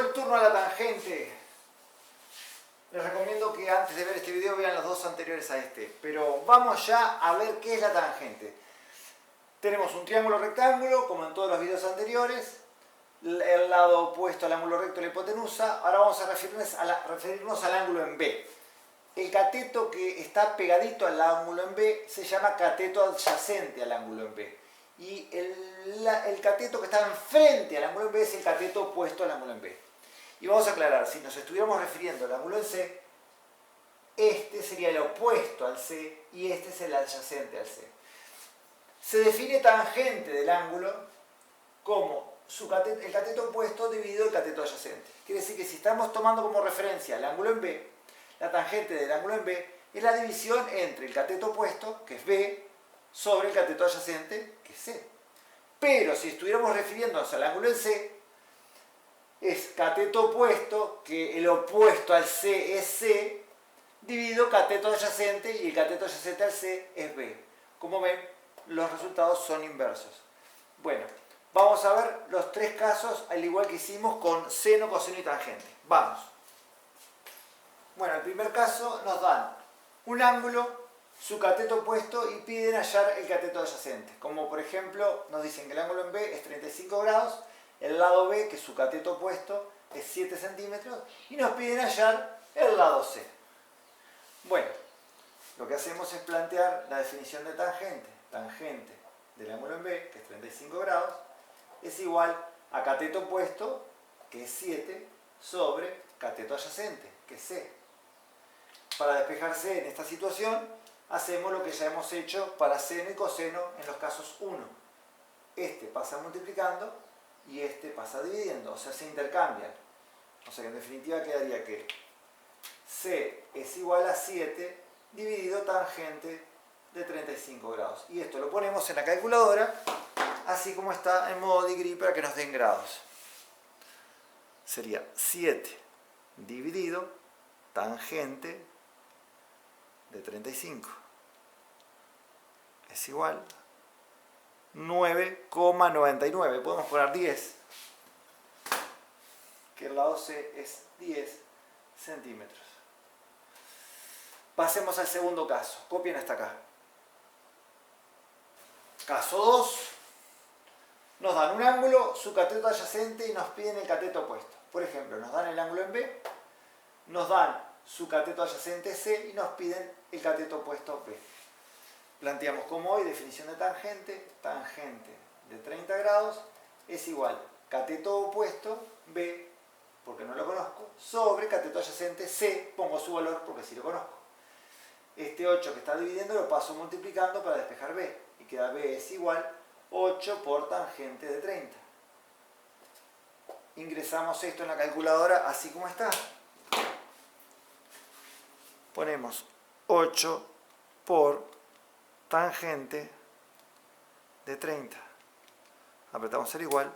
el turno a la tangente. Les recomiendo que antes de ver este video vean los dos anteriores a este. Pero vamos ya a ver qué es la tangente. Tenemos un triángulo rectángulo, como en todos los videos anteriores. El lado opuesto al ángulo recto la hipotenusa. Ahora vamos a referirnos al ángulo en B. El cateto que está pegadito al ángulo en B se llama cateto adyacente al ángulo en B. Y el cateto que está enfrente al ángulo en B es el cateto opuesto al ángulo en B. Y vamos a aclarar, si nos estuviéramos refiriendo al ángulo en C, este sería el opuesto al C y este es el adyacente al C. Se define tangente del ángulo como el cateto opuesto dividido el cateto adyacente. Quiere decir que si estamos tomando como referencia el ángulo en B, la tangente del ángulo en B es la división entre el cateto opuesto, que es B, sobre el cateto adyacente, que es C. Pero si estuviéramos refiriéndonos al ángulo en C, es cateto opuesto, que el opuesto al C es C, dividido cateto adyacente, y el cateto adyacente al C es B. Como ven, los resultados son inversos. Bueno, vamos a ver los tres casos, al igual que hicimos con seno, coseno y tangente. Vamos. Bueno, el primer caso nos dan un ángulo, su cateto opuesto y piden hallar el cateto adyacente. Como por ejemplo, nos dicen que el ángulo en B es 35 grados, el lado B, que es su cateto opuesto, es 7 centímetros, y nos piden hallar el lado C. Bueno, lo que hacemos es plantear la definición de tangente. Tangente del ángulo en B, que es 35 grados, es igual a cateto opuesto, que es 7, sobre cateto adyacente, que es C. Para despejarse en esta situación, hacemos lo que ya hemos hecho para seno y coseno en los casos 1. Este pasa multiplicando y este pasa dividiendo, o sea, se intercambian. O sea que en definitiva quedaría que C es igual a 7 dividido tangente de 35 grados. Y esto lo ponemos en la calculadora, así como está en modo degree para que nos den grados. Sería 7 dividido tangente de 35 es igual 9,99. Podemos poner 10, que el lado C es 10 centímetros. Pasemos al segundo caso. Copien hasta acá. Caso 2. Nos dan un ángulo, su cateto adyacente y nos piden el cateto opuesto. Por ejemplo, nos dan el ángulo en B, nos dan su cateto adyacente C y nos piden el cateto opuesto B. Planteamos como hoy definición de tangente. Tangente de 30 grados es igual cateto opuesto B, porque no lo conozco, sobre cateto adyacente C, pongo su valor porque sí lo conozco. Este 8 que está dividiendo lo paso multiplicando para despejar B, y queda B es igual 8 por tangente de 30. Ingresamos esto en la calculadora así como está. Ponemos 8 por tangente de 30. Apretamos el igual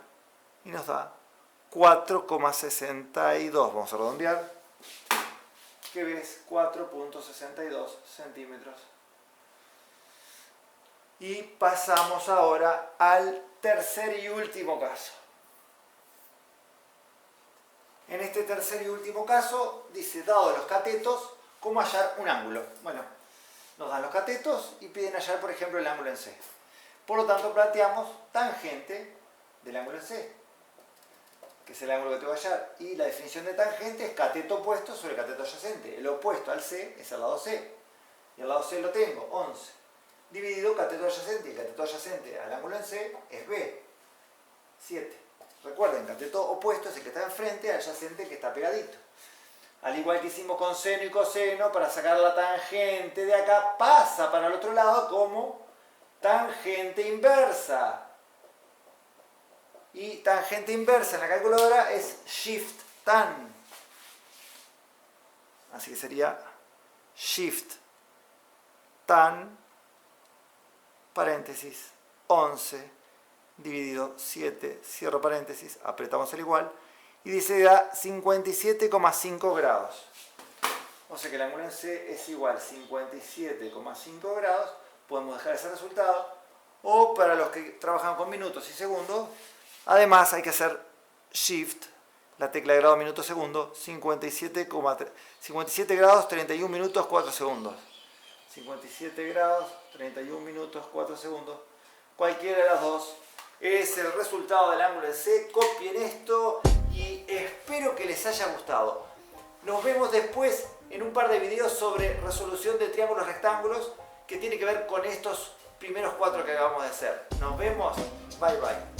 y nos da 4,62. Vamos a redondear. Que ves 4,62 centímetros. Y pasamos ahora al tercer y último caso. En este tercer y último caso dice, dado los catetos, ¿cómo hallar un ángulo? Bueno, nos dan los catetos y piden hallar, por ejemplo, el ángulo en C. Por lo tanto, planteamos tangente del ángulo en C, que es el ángulo que tengo que hallar. Y la definición de tangente es cateto opuesto sobre cateto adyacente. El opuesto al C es el lado C. Y el lado C lo tengo, 11. Dividido cateto adyacente. Y el cateto adyacente al ángulo en C es B, 7. Recuerden, cateto opuesto es el que está enfrente, adyacente el que está pegadito. Al igual que hicimos con seno y coseno, para sacar la tangente de acá, pasa para el otro lado como tangente inversa. Y tangente inversa en la calculadora es shift tan. Así que sería shift tan, paréntesis, 11 dividido 7, cierro paréntesis, apretamos el igual. Y dice que da 57,5 grados. O sea que el ángulo en C es igual a 57,5 grados. Podemos dejar ese resultado. O para los que trabajan con minutos y segundos, además hay que hacer shift la tecla grado minuto segundo, 57 grados 31 minutos 4 segundos. 57 grados 31 minutos 4 segundos. Cualquiera de las dos es el resultado del ángulo de C. Copien esto y espero que les haya gustado. Nos vemos después en un par de videos sobre resolución de triángulos rectángulos que tiene que ver con estos primeros 4 que acabamos de hacer. Nos vemos. Bye bye.